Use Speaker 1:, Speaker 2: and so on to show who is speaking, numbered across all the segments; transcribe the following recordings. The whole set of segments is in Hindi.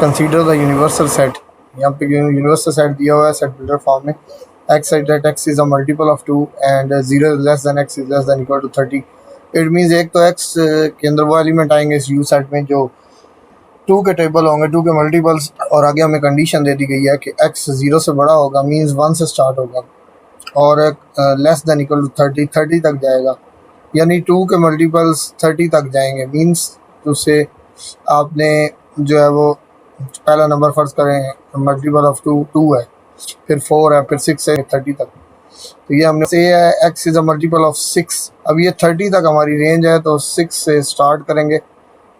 Speaker 1: Consider the universal set. यहाँ पे यूनिवर्सल सेट दिया हुआ है सेट बिल्डर फॉर्म में। X side that x is a multiple of 2 and 0 less than x is less than equal to 30। It means एक तो एक्स के अंदर वो एलिमेंट आएंगे इस यू सेट में जो 2 के टेबल होंगे, 2 के मल्टीपल्स, और आगे हमें कंडीशन दे दी गई है कि एक्स 0 से बड़ा होगा, मीन्स 1 से स्टार्ट होगा, और लेस देन इक्वल टू 30 तक जाएगा, यानी 2 के मल्टीपल्स 30 तक जाएंगे। मीन्स उससे आपने जो है वो पहला नंबर फर्ज करें मल्टीपल ऑफ 2 है, फिर 4 है, फिर 6 है, 30 तक। तो ये हमने से है x is a multiple of 6। अब ये 30 तक हमारी रेंज है, तो 6 से स्टार्ट करेंगे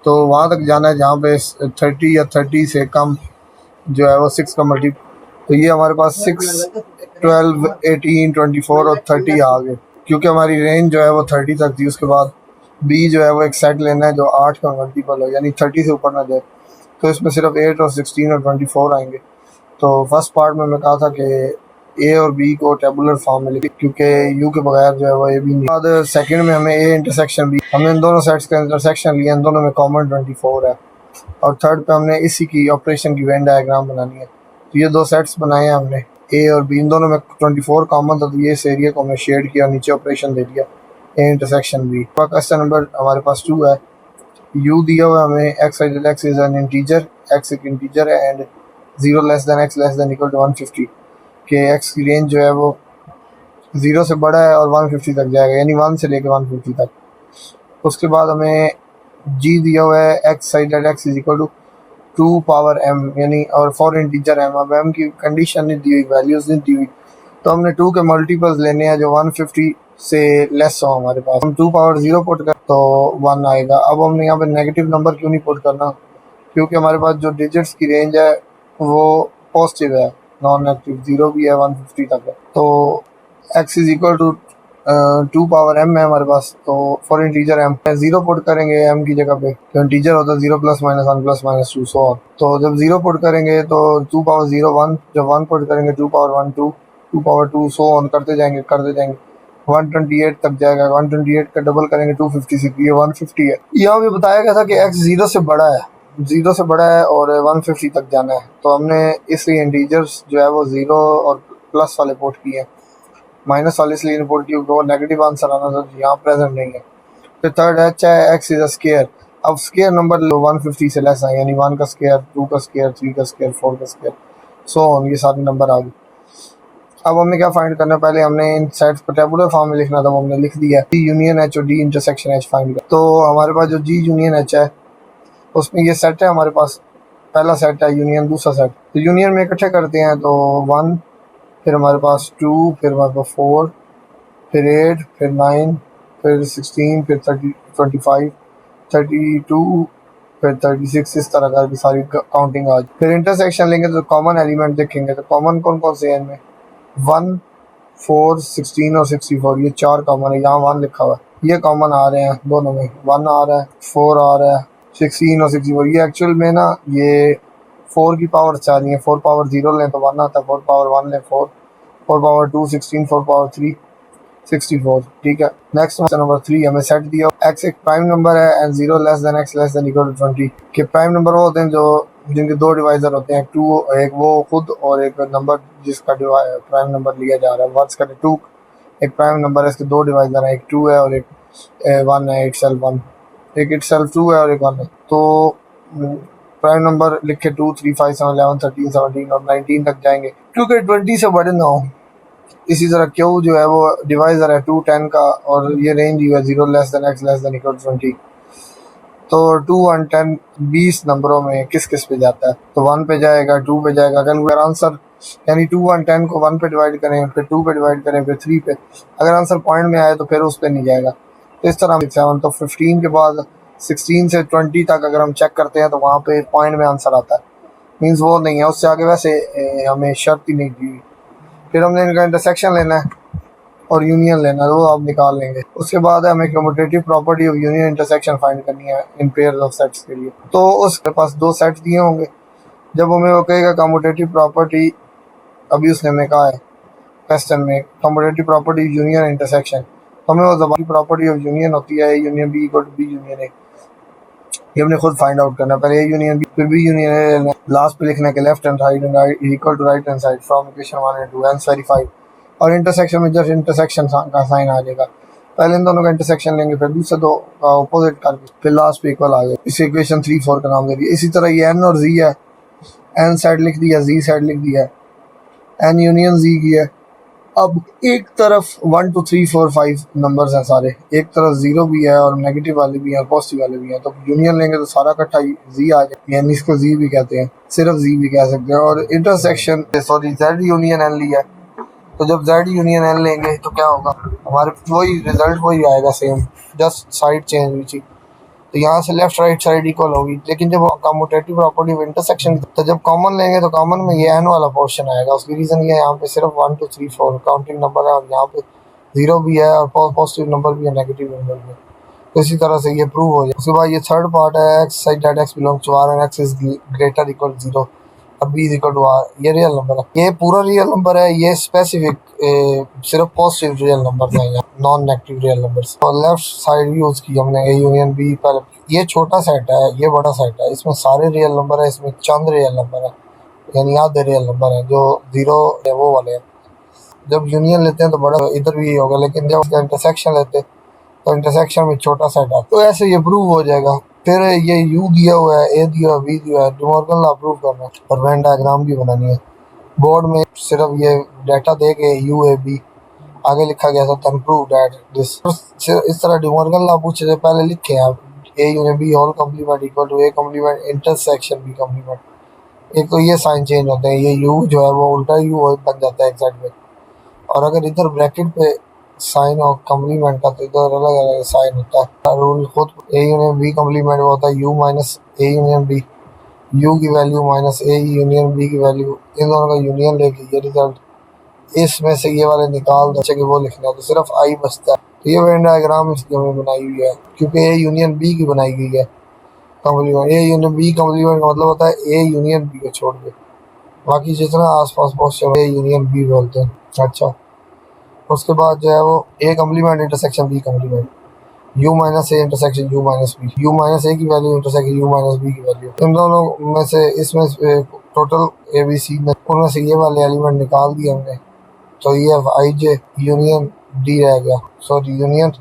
Speaker 1: तो वहाँ तक जाना है जहाँ पे 30 या 30 से कम जो है वो 6 का मल्टी। तो ये हमारे पास 6, 12, 18, 24 और 30 आ गए, क्योंकि हमारी रेंज जो है वो 30 तक थी। उसके बाद बी जो है वो एक सेट लेना है जो 8 का मल्टीपल हो, यानी 30 से ऊपर ना जाए। तो इसमें सिर्फ 8 और 16 और 24 आएंगे। तो फर्स्ट पार्ट में मैं कहा था कि ए और बी को टेबुलर फॉर्म में लिखे, क्योंकि यू के बगैर जो है वो ए बी नहीं। बाद सेकंड में हमें ए इंटरसेक्शन बी, हमने इन दोनों सेट्स का इंटरसेक्शन लिया, इन दोनों में कॉमन 24 है। और थर्ड पे हमने इसी की ऑपरेशन की वेन डायग्राम बनानी है। तो ये दो सेट्स बनाए हैं हमने, ए और बी, इन दोनों में 24 कॉमन था, तो ये इस एरिया को हमने शेड किया और नीचे ऑपरेशन दे दिया A intersection B. Question number हमारे पास 2 है। यू दिया हुआ हमें x x is an integer, x एक इंटीजर है and 0 less than x less than equal to 150 के एक्स की रेंज जो है वो 0 से बड़ा है और 150 तक जाएगा, यानी 1 से लेकर 150 तक। उसके बाद हमें जी दिया हुआ है x side at x is equal to 2 power m, यानी और फॉर इंटीजर m। अब m की कंडीशन नहीं दी हुई, वैल्यूज नहीं दी हुई, तो हमने 2 के मल्टीपल्स लेने हैं जो 150 से लेस हो हमारे पास। हम 2 पावर 0 पुट कर तो 1 आएगा। अब हमने यहाँ पे नेगेटिव नंबर क्यों नहीं पुट करना, क्योंकि हमारे पास जो डिजिट्स की रेंज है वो पॉजिटिव है, नॉन नेगेटिव 0 भी है 150 तक है। तो x is equal to 2 power m है हमारे पास, तो फॉर इंटीजर m 0 पुट करेंगे m की जगह पे, तो इंटीजर होता है 0 plus minus 1 plus minus 2 so on. तो जब 0 पुट करेंगे तो 2 पावर 0 1, जब 1 पुट करेंगे 2 पावर 1 2, 2 पावर 2 सो ऑन करते जाएंगे 128 तक जाएगा। 128 का डबल करेंगे 256, ये 150 है। यहाँ भी बताया गया था कि x 0 से बड़ा है, 0 से बड़ा है और 150 तक जाना है, तो हमने इसलिए इंटीजर्स जो है वो 0 और प्लस वाले पुट किए, माइनस वाले इसलिए इनपुट की वो नेगेटिव आंसर आना था, यहाँ प्रेजेंट नहीं है। फिर थर्ड है चाहे एक्स इज अ स्केयर। अब स्केयर नंबर 150 से लेस है, यानी 1 का स्केयर, 2 का स्केयर, 3 का स्केयर, 4 का स्केयर, सो ऑन, ये सारे नंबर आ गए। अब हमें क्या फाइंड करना है, पहले हमने इन सेट्स को टेबुलर फॉर्म में लिखना था, वो हमने लिख दिया। जी यूनियन एच और डी इंटरसेक्शन एच फाइंड कर। तो हमारे पास जो जी यूनियन एच है उसमें ये सेट है हमारे पास, पहला सेट है यूनियन, दूसरा सेट। तो यूनियन में इकट्ठे करते हैं तो 1, फिर हमारे पास 2, फिर हमारे पास 4, फिर 8, फिर 9, फिर 16, फिर 25, 32, फिर 36, इस तरह का सारी काउंटिंग आज। फिर इंटरसेक्शन लेंगे तो कॉमन एलिमेंट देखेंगे, तो कॉमन कौन कौन से हैं इनमें, 1, 4, 16 और 64, ये 4 कॉमन है। यहाँ 1 लिखा हुआ है, ये कॉमन आ रहे हैं दोनों में, 1 आ रहा है, 4 आ रहा है, 16 और 64। ये एक्चुअल में ना ये 4 की पावर से आ रही है, 4 पावर 0 लें तो 1 आता है, 4 पावर 1 लें 4, 4 पावर 2 16, 4 पावर 3 64। ठीक है, नेक्स्ट नंबर 3 हमें सेट दिया, एक्स एक प्राइम नंबर है and 0 less than x less than equal to 20 के प्राइम नंबर वो होते हैं जो जिनके 2 डिवाइजर होते हैं, 2 एक वो खुद और एक नंबर जिसका प्राइम नंबर लिया जा रहा है। वर्ड्स का 2 एक प्राइम नंबर है, इसके 2 डिवाइजर हैं, एक 2 है और एक 1 है, इटसेल्फ 1, एक इटसेल्फ 2 है और एक 1 है। तो प्राइम नंबर लिखे 2, 3, 5, 7, 11, 13, 17 और 19 तक जाएंगे, क्योंकि 20 से बड़े ना हो। इसी तरह क्यू जो है वो डिवाइजर है 2, 10 का, और ये रेंज जो है 0 less than x less than equal to 20। तो 2 1 10 20 नंबरों में किस किस पे जाता है, तो 1 पे जाएगा, 2 पे जाएगा। अगर आंसर यानी 2 1 10 को 1 पे डिवाइड करें, फिर 2 पे डिवाइड करें, फिर 3 पे, अगर आंसर पॉइंट में आए तो फिर उस पे नहीं जाएगा। तो इस तरह 7, तो 15 के बाद 16 से 20 तक अगर हम चेक करते हैं तो वहाँ पे पॉइंट में आंसर आता है, मीन्स वो नहीं है, उससे आगे वैसे हमें शर्त ही नहीं दी। फिर हमने इनका इंटरसेक्शन लेना है और यूनियन लेना है, वो आप निकाल लेंगे। उसके बाद हमें commutative property of union intersection find करनी है इन पेयर्स ऑफ सेट्स के लिए। तो उसके पास 2 सेट्स दिए होंगे, जब हमें वो कहेगा कम्यूटेटिव प्रॉपर्टी, अभी उसने हमें कहा है क्वेश्चन में कम्यूटेटिव प्रॉपर्टी यूनियन इंटरसेक्शन, तो हमें वो जबानी प्रॉपर्टी ऑफ यूनियन होती है union B equal to B union A. ये हमने खुद फाइंड आउट करना है। पहले ए यूनियन बी, फिर बी यूनियन ए, लास्ट पे लिखना है कि left hand side and equal to right hand side from equation 1 and 2 and verified. और इंटरसेक्शन में जस्ट इंटरसेक्शन का साइन आ जाएगा। पहले इन दोनों का इंटरसेक्शन लेंगे, फिर दूसरे दो का ऑपोजिट करके फिर लास्ट पे इक्वल आ जाएगा। इसे इक्वेशन 3 4 का नाम दे दिया। इसी तरह ये एन और जी है, एन साइड लिख दिया, जी साइड लिख दिया, एन यूनियन जी की है। अब एक तरफ 1 2 3 4 5 नंबर्स हैं सारे, एक तरफ जीरो भी है और नेगेटिव वाले भी हैं और पॉजिटिव वाले भी हैं। तो यूनियन लेंगे तो सारा इकट्ठा जी आ जाए, यानी इसको जी भी कहते हैं, सिर्फ जी भी कह सकते हैं। और intersection sorry Z union N लिया, तो जब जेड यूनियन एन लेंगे तो क्या होगा, हमारे वही रिजल्ट वही आएगा सेम, जस्ट साइड चेंज हुई थी। तो यहाँ से लेफ्ट राइट साइड इक्वल होगी। लेकिन जब कम्यूटेटिव प्रॉपर्टी ऑफ इंटरसेक्शन, तो जब कॉमन लेंगे तो कॉमन में ये एन वाला पोर्शन आएगा। उसकी रीज़न ये है, यहाँ पे सिर्फ 1 2 3 4 काउंटिंग नंबर है और यहाँ पे जीरो भी है और पॉजिटिव नंबर भी है, नेगेटिव नंबर भी है। तो इसी तरह से ये प्रूव हो जाए। उसके बाद ये थर्ड पार्ट है, x side that x belongs to R and x is greater equal 0 और B is equal to R. ये रियल नंबर है, ये पूरा रियल नंबर है। ये स्पेसिफिक सिर्फ पॉजिटिव रियल नंबर है, यहाँ नॉन नेगेटिव रियल नंबर्स। और लेफ्ट साइड यूज की हमने ए यूनियन बी। पहले ये छोटा सेट है, ये बड़ा सेट है, इसमें सारे रियल नंबर है, इसमें चंद रियल नंबर है, यानी आधे रियल नंबर है, जो जीरो है वो वाले हैं। जब यूनियन लेते हैं तो बड़ा इधर भी होगा, लेकिन जब उसका इंटरसेक्शन लेते हैं तो इंटरसेक्शन में छोटा सेट आता, तो ऐसे ये प्रूव हो जाएगा। फिर ये यू दिया हुआ है, ए दिया हुआ है, बी दिया हुआ है, डिमॉर्गन लॉ प्रूव करना है और वेन डायग्राम भी बनानी है। बोर्ड में सिर्फ ये डाटा दे के यू ए बी आगे लिखा गया था, देन प्रूव दैट दिस। इस तरह डिमॉर्गन लॉ पूछे थे, पहले लिखे आप A union B whole complement equal to A complement intersection B complement. एक तो ये साइन चेंज होते हैं, ये यू जो है वो उल्टा यू बन जाता है एक साइड पे, और अगर इधर ब्रैकेट पे साइन और कम्प्लीमेंट का तो इधर अलग अलग साइन होता है। रूल खुद ए यूनियन बी कम्प्लीमेंट होता है U minus A union B, U की value minus A union B की वैल्यू, इन दोनों का यूनियन लेके ये रिजल्ट, इसमें से ये वाले निकाल दो कि वो लिखना है तो सिर्फ आई बचता है। तो ये वेन डायग्राम इसकी हमने बनाई हुई है, क्योंकि ए यूनियन बी की बनाई गई है complement. A union B complement का मतलब होता है ए यूनियन बी को छोड़ के बाकी जितना आसपास पहुंचे ए यूनियन बी बोलते हैं। अच्छा, उसके बाद जो है वो A complement intersection B complement, U minus A intersection U minus B, U minus A की value intersection U minus B की वैल्यू। इन दोनों में से इसमें टोटल ए बी सी में उनमें से ये वाले एलिमेंट निकाल दिए हमने, तो ये आई जे यूनियन डी रह गया, sorry union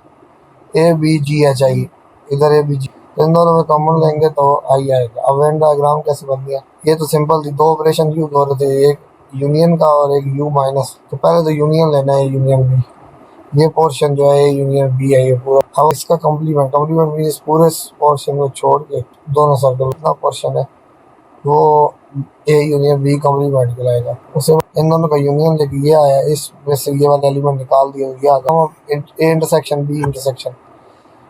Speaker 1: A B G H I, इधर ए बी जी, इन दोनों में कॉमन लेंगे तो आई आएगा। अब वेन डायग्राम कैसे बन गया, ये तो सिंपल थी, दो ऑपरेशन यूज हो रहे थे, एक यूनियन का और एक यू माइनस। तो पहले तो यूनियन लेना है यूनियन बी, ये पोर्शन जो है यूनियन बी है ये पूरा। अब इसका कम्प्लीमेंट, कम्प्लीमेंट मीन इस पूरे पोर्शन को छोड़ के दोनों सर्कल इतना पोर्शन है वो ए यूनियन बी कम्प्लीमेंट कहलाएगा। उसे इन दोनों का यूनियन लेके ये आया, इसमें से ये वाला एलिमेंट निकाल दिया, ये आ गया A intersection B intersection,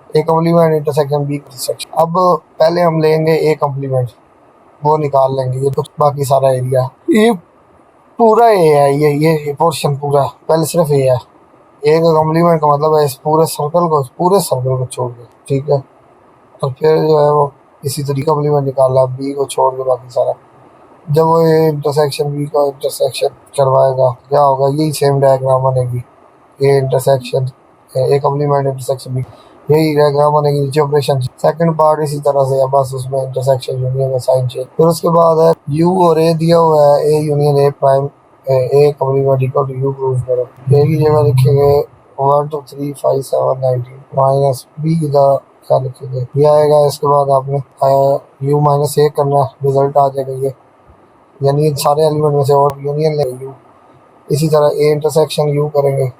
Speaker 1: A complement intersection B intersection. अब पहले हम लेंगे ए कम्प्लीमेंट, वो निकाल लेंगे, ये कुछ बाकी सारा एरिया, ये पूरा ए है, ये पोर्शन पूरा, पहले सिर्फ ए है। ए का कम्प्लीमेंट का मतलब है इस पूरे सर्कल को छोड़ के, ठीक है। और फिर जो है वो इसी तरीके कम्प्लीमेंट निकाला बी को छोड़ के बाकी सारा। जब वो ये इंटरसेक्शन बी का इंटरसेक्शन करवाएगा क्या होगा, यही सेम डायग्राम बनेगी, A intersection A complement intersection B, यही डायग्राम बनेगी। नीचे ऑपरेशन सेकंड पार्ट इसी तरह से है, बस उसमें इंटरसेक्शन यूनियन का साइन चेंज। फिर उसके बाद है यू और ए दिया हुआ है, A union A prime A complement equal to U prove करो। ए की जगह लिखेंगे 1 2 3 5 7 19 माइनस बी की जगह क्या लिखेंगे, ये आएगा। इसके बाद आपने यू माइनस ए करना, रिजल्ट आ जाएगा ये, यानी सारे एलिमेंट में से और यूनियन लेंगे यू। इसी तरह ए इंटरसेक्शन यू करेंगे,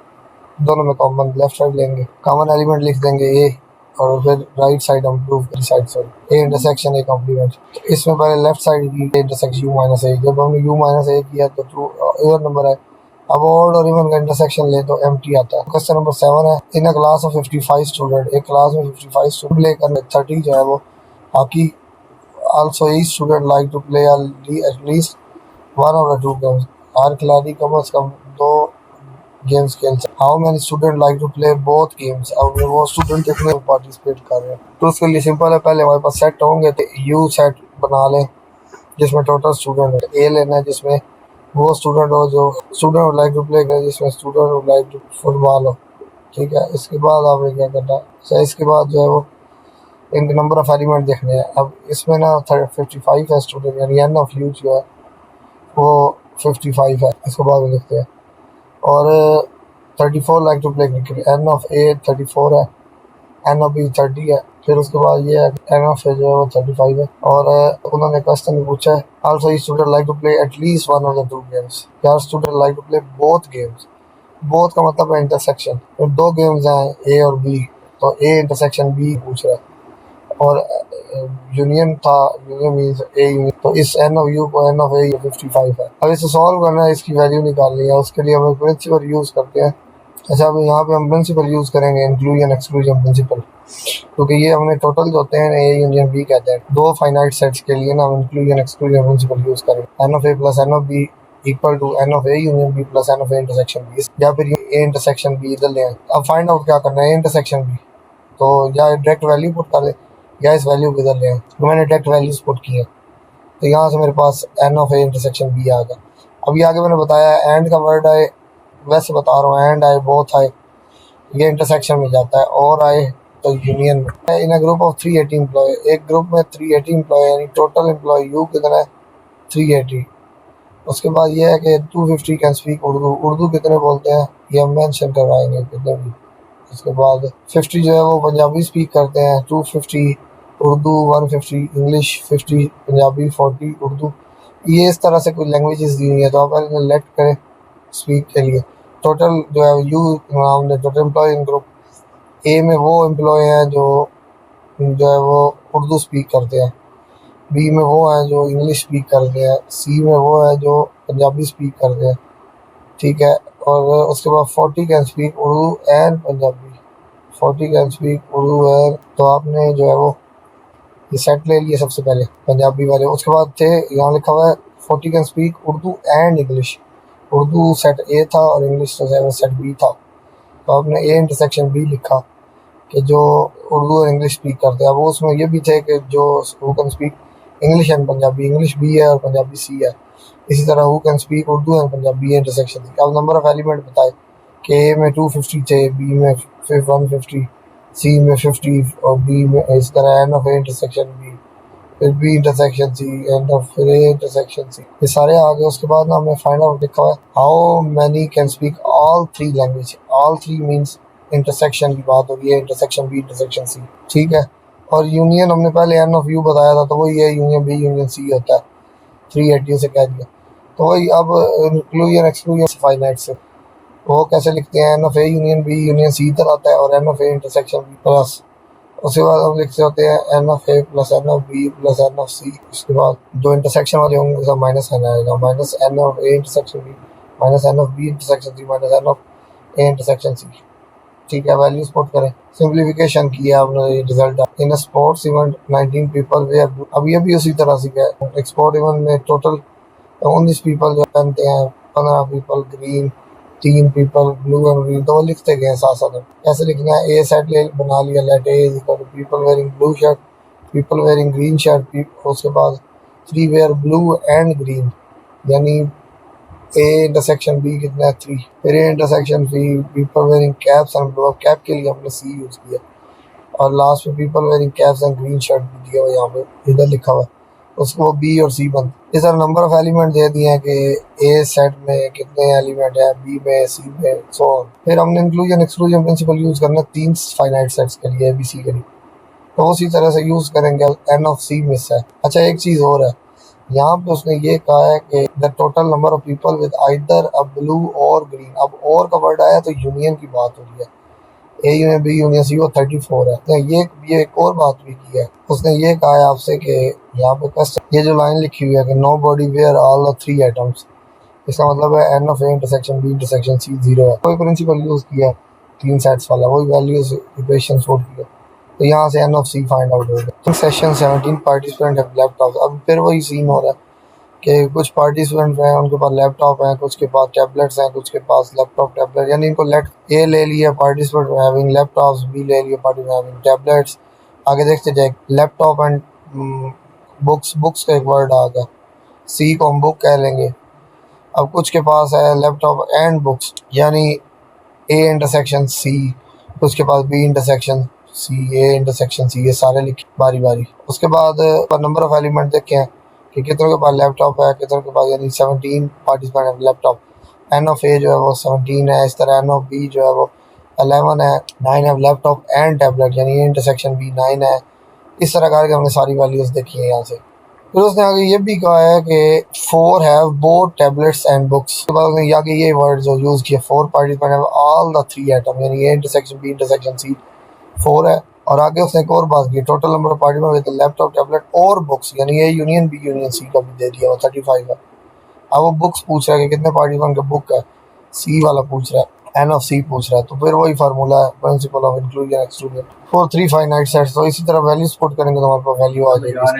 Speaker 1: दोनों में कॉमन लेफ्ट साइड लेंगे, कॉमन एलिमेंट लिख देंगे ए, और फिर राइट साइड हम प्रूव करें side side A intersection A complement. इसमें पहले लेफ्ट साइड की इंटरसेक्शन यू माइनस ए, जब हमने यू माइनस ए किया तो ट्रू इवन नंबर है। अब ऑड और इवन का इंटरसेक्शन ले तो एम्प्टी आता है। क्वेश्चन नंबर 7 है, इन अ क्लास ऑफ 55 स्टूडेंट, एक क्लास में 55 स्टूडेंट लेकर 30 जो है वो hockey, also each student like to play at least one of the two games, हर खिलाड़ी कम से कम दो गेम्स खेलते हैं। How many student like to play both games, अब वो स्टूडेंट कितने पार्टिसिपेट कर रहे हैं। तो उसके लिए सिंपल है, पहले हमारे पास सेट होंगे तो यू सेट बना लें जिसमें टोटल स्टूडेंट है, ए लेना है जिसमें वो स्टूडेंट हो जो student would like to play, जिसमें student would like to football हो, ठीक है। इसके बाद आपने क्या करना है, इसके बाद जो है वो इनके नंबर ऑफ एलिमेंट देखने हैं। अब इसमें ना 55 है स्टूडेंट, यानी एन ऑफ यू जो है वो 55 है, इसको बाद में लिखते हैं। और 34 like to play cricket, n of A 34 है, एन ऑफ बी 30 है। फिर उसके बाद ये है एन ऑफ ए जो है वो 35 है। और उन्होंने क्वेश्चन पूछा है also student like to play at least one of the two games, यार student like to play both games. Both का मतलब है इंटरसेक्शन, तो दो गेम्स हैं ए और बी, तो ए इंटरसेक्शन बी पूछ रहा है। और यूनियन था, यूनियन मीन्स ए यूनियन, तो इस एन ऑफ यू को एन ऑफ ए 55 है। अब इसे सॉल्व करना है, इसकी वैल्यू निकालनी है, उसके लिए हम प्रिंसिपल यूज़ करते हैं। अच्छा, अब यहाँ पे हम प्रिंसिपल यूज़ करेंगे, इंक्लूजन एक्सक्लूजन प्रिंसिपल, क्योंकि ये हमने टोटल जो होते हैं ए यूनियन बी कहते हैं। दो फाइनाइट सेट्स के लिए ना हम इंक्लूजन एक्सक्लूजन प्रिंसिपल यूज़ करेंगे। N of A plus n of B equal to n of A union B plus n of A intersection B, या फिर ए इंटरसेक्शन बी इधर ले आए। अब फाइंड आउट क्या करना है, ए इंटरसेक्शन बी, तो या डायरेक्ट वैल्यू पुट कर दे या इस वैल्यू को इधर ले आए। तो मैंने डायरेक्ट वैल्यूज पुट की है, तो यहाँ से मेरे पास n of A intersection B आ गया। अभी आगे मैंने बताया एंड का वर्ड आए, वैसे बता रहा हूँ, एंड आए, बोथ आए, ये इंटरसेक्शन में जाता है, और आए तो यूनियन में। इन अ ग्रुप ऑफ 380 एम्प्लॉय, एक ग्रुप में 380 एम्प्लॉय, यानी टोटल एम्प्लॉय यू कितना है 380। उसके बाद ये है कि 250 कैन स्पीक उर्दू, उर्दू कितने बोलते हैं ये हम मेंशन करवाएंगे कितने भी। उसके बाद 50 जो है वो पंजाबी स्पीक करते हैं, 250 उर्दू, 150 इंग्लिश, 50 पंजाबी, 40 उर्दू। ये इस तरह से कुछ लैंग्वेजेस दी हुई है, तो आप अगर लेट करें स्पीक के लिए। टोटल जो है यू हमने total employ in group A में वो एम्प्लॉय हैं जो है वो उर्दू स्पीक करते हैं, बी में वो हैं जो इंग्लिश स्पीक करते हैं, सी में वो है जो पंजाबी स्पीक करते हैं, ठीक है। और उसके बाद 40 can speak Urdu and Punjabi, 40 can speak Urdu and, तो आपने जो है वो ये सेट ले लिए सबसे पहले पंजाबी वाले। उसके बाद थे यहाँ लिखा हुआ है 40 can speak Urdu and English, Urdu set ए था और इंग्लिश जो है वो सेट बी था, तो आपने ए इंटरसेक्शन बी लिखा कि जो उर्दू और इंग्लिश स्पीक करते हैं। अब उसमें ये भी थे कि जो who can speak English and Punjabi, English B है और पंजाबी सी है। इसी तरह who can speak Urdu and Punjabi intersection थी। अब नंबर ऑफ एलिमेंट बताए कि ए में 250 थे, बी में 150, सी में 50 और डी में इस तरह n of A intersection B, फिर B intersection C, and of फिर ए इंटरसेक्शन सी, ये सारे आ गए। उसके बाद ना हमने फाइंड आउट लिखा हुआ है how many can speak all three language, all three means intersection की बात हो रही है, इंटरसेक्शन बी इंटरसेक्शन सी, ठीक है। और यूनियन हमने पहले एन ऑफ यू बताया था, तो वही है यूनियन बी यूनियन सी होता है, 380 से कह दिया। तो वही अब इंक्लूजन एक्सक्लूजन फाइनाइट से वो कैसे लिखते हैं, n of A union B union C इधर आता है और n of A intersection B plus, उसके बाद हम लिखते होते हैं n of A plus n of B plus n of C. उसके बाद जो इंटरसेक्शन वाले होंगे सब माइनस एन आएगा, minus n of A intersection B minus n of B intersection C minus n of A intersection C, ठीक है। वैल्यूज पुट करें, सिंप्लीफिकेशन किया हमने, result in sports event 19 people wear, अब ये भी उसी तरह से है। एक्सपोर्ट इवेंट में टोटल 19 पीपल जो पहनते हैं, 15 people green, 3 people blue and green, तो वो लिखते गए साथ साथ। कैसे लिखना है, ए सेट ले बना लिया, let A is equal to people wearing blue shirt, people wearing green shirt, उसके बाद 3 वेयर ब्लू एंड ग्रीन, यानी ए इंटरसेक्शन बी कितना है 3, फिर A intersection be people wearing caps and blue, cap के लिए हमने सी यूज़ किया, और लास्ट में people wearing caps and green shirt भी दिया हुआ यहाँ पे, इधर लिखा हुआ है, उसको बी और सी बन। इस तरह नंबर ऑफ एलिमेंट दे दिए हैं कि ए सेट में कितने एलिमेंट है, बी में, सी में, सो ऑन। फिर हमने इंक्लूजन एक्सक्लूजन प्रिंसिपल यूज़ करना 3 फाइनाइट सेट्स के लिए, ए बी सी के लिए, तो उसी तरह से यूज़ करेंगे। एन ऑफ सी मिस है। अच्छा, एक चीज़ और है, यहाँ पे उसने ये कहा है कि the total number of people with either a blue और ग्रीन, अब और का वर्ड आया तो यूनियन की बात हो रही है, A union B union C वो 34 है। तो ये एक और बात भी की है, उसने ये कहा है आपसे कि यहाँ पे क्वेश्चन ये जो लाइन लिखी हुई है कि nobody wear all the 3 atoms, इसका मतलब है n of A intersection B intersection C 0 है। कोई प्रिंसिपल यूज़ किया है 3 सेट्स वाला, वही वैल्यूज इक्वेशन सोल्व किया, तो यहाँ से n of C find out हो गया। सेशन 17 पार्टिसिपेंट है लैपटॉप, अब फिर वही सीन हो रहा है कि कुछ पार्टिसिपेंट हैं उनके पास लैपटॉप हैं, कुछ के पास टैबलेट्स हैं, कुछ के पास लैपटॉप टैबलेट, यानी इनको लेट ए ले लिया पार्टिसिपेंट हैविंग लैपटॉप्स, बी ले लिया पार्टिसिपेंट हैविंग टैबलेट्स। आगे देखते जाए, लैपटॉप एंड बुक्स, बुक्स का एक वर्ड आ गया, सी को हम बुक कह लेंगे। अब कुछ के पास है लैपटॉप एंड बुक्स, यानी ए इंटरसेक्शन सी, कुछ के पास B intersection C A intersection C, ये सारे लिखे बारी बारी। उसके बाद नंबर ऑफ एलिमेंट देखे हैं कि कितनों के पास लैपटॉप है, कितनों के पास, यानी 17 पार्टिसिपेंट है लैपटॉप। एन ऑफ ए जो है वो 17 है। इस तरह एन ऑफ बी जो है वो 11 है। 9 है लैपटॉप एंड टैबलेट, यानी ये इंटरसेक्शन बी 9 है। इस तरह करके हमने सारी वैल्यूज देखी है यहाँ से। फिर उसने आगे ये भी कहा है कि 4 have both tablets and books. उसके बाद उसने आगे ये वर्ड जो यूज़ किया, 4 participant have all the 3 atom, यानी ये इंटरसेक्शन बी इंटरसेक्शन सी 4 है। और आगे उसने एक और बात की, total number of participant with laptop tablet और बुक्स, यानी ये यूनियन बी यूनियन सी का भी दे दिया, वो 35 है। अब वो बुक्स पूछ रहा है कि कितने पार्टिसिपेंट का बुक है, सी वाला पूछ रहा है, एन ऑफ सी पूछ रहा है। तो फिर वही फार्मूला है, principle of inclusion exclusion for 3 finite sets. तो इसी तरह वैल्यूज पुट करेंगे तो हमारे पास वैल्यू आ जाएगी।